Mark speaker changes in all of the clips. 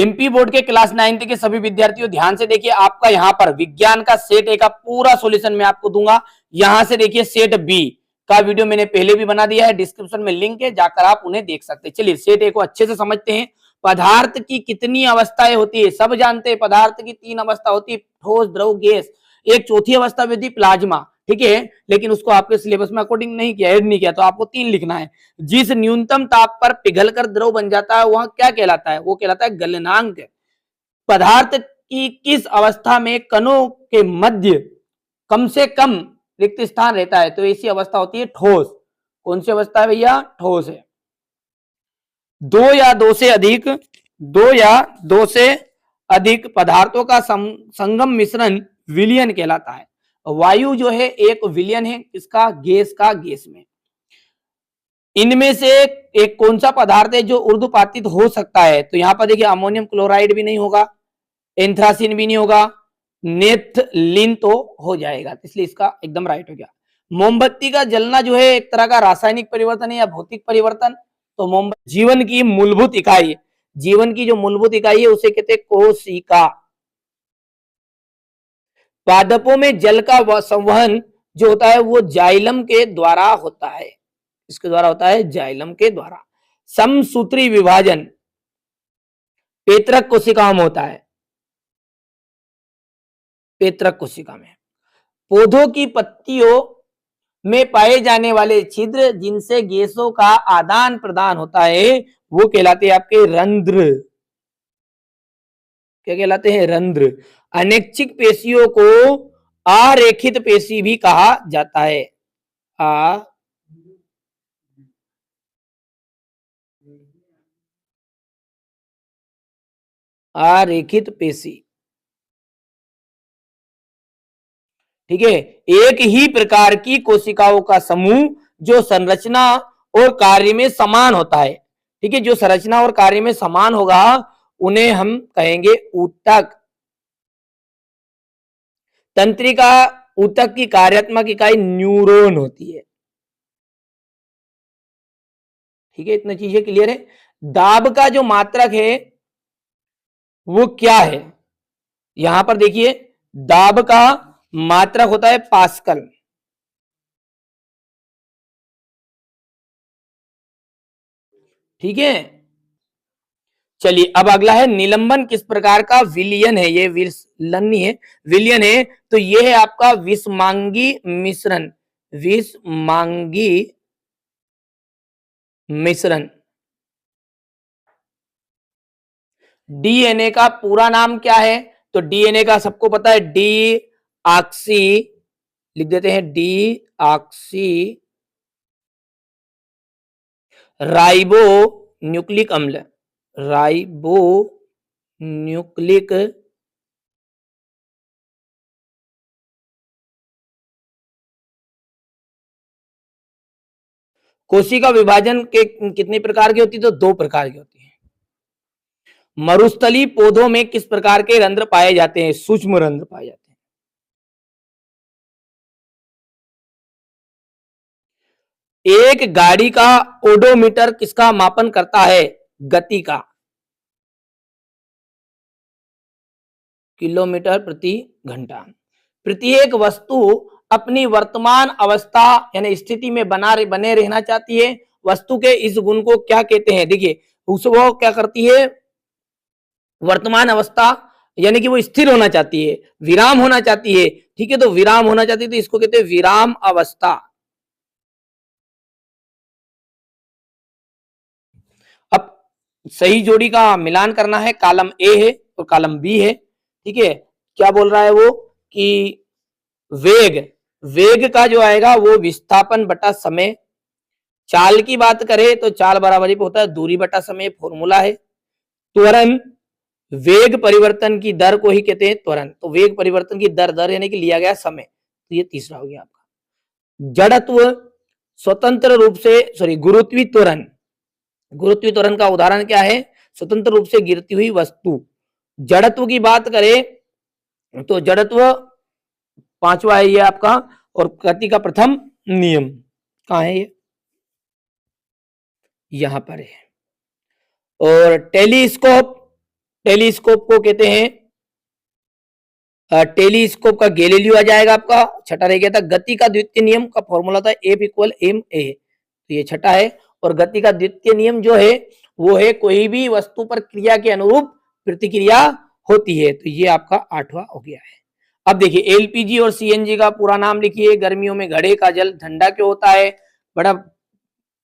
Speaker 1: MP board के class 9th के सभी विद्यार्थियों ध्यान से देखिए, आपका यहाँ पर विज्ञान का सेट ए का पूरा सॉल्यूशन मैं आपको दूंगा। यहां से देखिए सेट बी का वीडियो मैंने पहले भी बना दिया है, डिस्क्रिप्शन में लिंक है, जाकर आप उन्हें देख सकते हैं। चलिए सेट ए को अच्छे से समझते हैं। पदार्थ की कितनी अवस्थाएं होती है, सब जानते हैं पदार्थ की 3 अवस्था होती है, ठोस, द्रव, गैस। एक चौथी अवस्था भी होती है प्लाज्मा, ठीक है, लेकिन उसको आपके सिलेबस में अकॉर्डिंग नहीं किया, ऐड नहीं किया, तो आपको 3 लिखना है। जिस न्यूनतम ताप पर पिघलकर द्रव बन जाता है वह क्या कहलाता है, वो कहलाता है गलनांक। पदार्थ की किस अवस्था में कणों के मध्य कम से कम रिक्त स्थान रहता है, तो ऐसी अवस्था होती है ठोस। कौन सी अवस्था है भैया, ठोस है। दो या दो से अधिक पदार्थों का संगम मिश्रण विलयन कहलाता है। वायु जो है एक विलयन है, इसका गैस का गैस में। इनमें से एक कौन सा पदार्थ है जो ऊर्ध्वपातित हो सकता है, तो यहां पर देखिए अमोनियम क्लोराइड भी नहीं होगा, एंथ्रासिन भी नहीं होगा, नेफ्थलीन तो हो जाएगा, इसलिए इसका एकदम राइट हो गया। मोमबत्ती का जलना जो है एक तरह का रासायनिक परिवर्तन है या भौतिक परिवर्तन, तो मोमबत्ती जीवन की मूलभूत इकाई, जीवन की जो मूलभूत इकाई है उसे कहते हैं कोशिका। पादपों में जल का संवहन जो होता है वो जाइलम के द्वारा होता है, इसके द्वारा होता है, जाइलम के द्वारा। समसूत्री विभाजन पेत्रक कोशिकाओं में होता है, पेत्रक कोशिका में। पौधों की पत्तियों में पाए जाने वाले छिद्र जिनसे गैसों का आदान प्रदान होता है वो कहलाते हैं आपके रंध्र। क्या कहलाते हैं, रंध्र। अनैच्छिक पेशियों को अरेखित पेशी भी कहा जाता है। अरेखित पेशी, ठीक है, एक ही प्रकार की कोशिकाओं का समूह जो संरचना और कार्य में समान होता है, ठीक है, जो संरचना और कार्य में समान होगा उन्हें हम कहेंगे ऊतक। तंत्रिका ऊतक की कार्यात्मक इकाई न्यूरॉन होती है, ठीक है, इतनी चीजें क्लियर है। दाब का जो मात्रक है वो क्या है, यहां पर देखिए दाब का मात्रक होता है पास्कल, ठीक है। चलिए अब अगला है निलंबन किस प्रकार का विलयन है, ये विलयन नहीं है, विलयन है, तो ये है आपका विषमांगी मिश्रण, विषमांगी मिश्रण। डीएनए का पूरा नाम क्या है, तो डीएनए का सबको पता है, डी ऑक्सी, लिख देते हैं डी ऑक्सी राइबो न्यूक्लिक अम्ल, राइबो न्यूक्लिक कोशिका विभाजन के कितने प्रकार की होती है, तो 2 प्रकार की होती है। मरुस्थलीय पौधों में किस प्रकार के रंध्र पाए जाते हैं, सूक्ष्म रंध्र पाए जाते हैं। एक गाड़ी का ओडोमीटर किसका मापन करता है, गति का, किलोमीटर प्रति घंटा। प्रत्येक वस्तु अपनी वर्तमान अवस्था यानी स्थिति में बने रहना चाहती है। वस्तु के इस गुण को क्या कहते हैं, देखिए वो क्या करती है, वर्तमान अवस्था यानी कि वो स्थिर होना चाहती है, विराम होना चाहती है, ठीक है, तो विराम होना चाहती है तो इसको कहते हैं विराम अवस्था। अब सही जोड़ी का मिलान करना है, कॉलम ए है और कॉलम बी है, ठीक है। क्या बोल रहा है वो कि वेग, वेग का जो आएगा वो विस्थापन बटा समय। चाल की बात करें तो चाल बराबरी पे होता है दूरी बटा समय, फॉर्मूला है। त्वरण, वेग परिवर्तन की दर को ही कहते हैं त्वरण, तो वेग परिवर्तन की दर यानी कि लिया गया समय, तो ये तीसरा हो गया आपका। जड़त्व, स्वतंत्र रूप से गुरुत्वीय त्वरण, गुरुत्वीय त्वरण का उदाहरण क्या है, स्वतंत्र रूप से गिरती हुई वस्तु। जड़त्व की बात करें तो जड़त्व 5वां है ये आपका, और गति का प्रथम नियम कहाँ है, ये यहां पर है। और टेलीस्कोप टेलीस्कोप को कहते हैं, टेलीस्कोप का गैलीलियो आ जाएगा आपका। छठा रह गया था गति का द्वितीय नियम का फॉर्मूला था F इक्वल एम ए, तो ये छठा है। और गति का द्वितीय नियम जो है वो है कोई भी वस्तु पर क्रिया के अनुरूप प्रतिक्रिया होती है, तो ये आपका आठवां हो गया है। अब देखिए एलपीजी और सीएनजी का पूरा नाम लिखिए। गर्मियों में घड़े का जल ठंडा क्यों होता है? बड़ा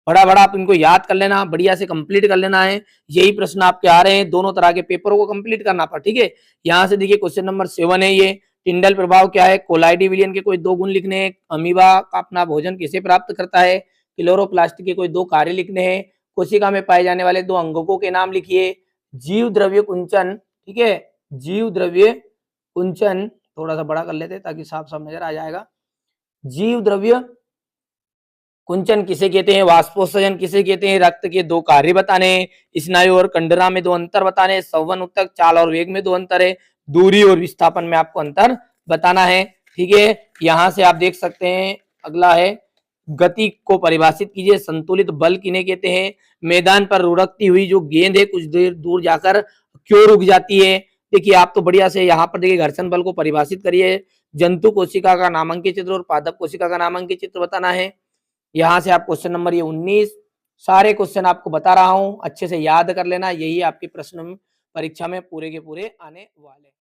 Speaker 1: बड़ा बड़ा आप इनको याद कर लेना, बढ़िया से कंप्लीट कर लेना है। यही प्रश्न आपके आ रहे हैं, दोनों तरह के पेपरों को कंप्लीट करना पड़ा, ठीक है। यहाँ से देखिए क्वेश्चन नंबर 7 है ये। टिंडल प्रभाव क्या है? कोलाइडी विलियन के कोई 2 गुण लिखने हैं। अमीबा का अपना भोजन किसे प्राप्त करता है? क्लोरोप्लास्ट के कोई 2 कार्य लिखने हैं। कोशिका में पाए जाने वाले 2 अंगकों के नाम लिखिए। जीव द्रव्य कुंचन, ठीक है, जीव द्रव्य कुंचन थोड़ा सा बड़ा कर लेते हैं ताकि साफ साफ नजर आ जाएगा। जीव द्रव्य कुंचन किसे कहते हैं? वाष्पोत्सर्जन किसे कहते हैं? रक्त के 2 कार्य बताने, स्नायु और कंडरा में 2 अंतर बताने, संवन उत्तक चाल और वेग में 2 अंतर है, दूरी और विस्थापन में आपको अंतर बताना है, ठीक है। यहां से आप देख सकते हैं अगला है गति को परिभाषित कीजिए। संतुलित बल किन्हें कहते हैं? मैदान पर लुढ़कती हुई जो गेंद है कुछ देर दूर जाकर क्यों रुक जाती है? देखिए आप तो बढ़िया से यहाँ पर देखिए घर्षण बल को परिभाषित करिए। जंतु कोशिका का नामांकित चित्र और पादप कोशिका का नामांकित चित्र बताना है। यहाँ से आप क्वेश्चन नंबर ये 19 सारे क्वेश्चन आपको बता रहा हूं, अच्छे से याद कर लेना। यही आपके प्रश्न परीक्षा में पूरे के पूरे आने वाले।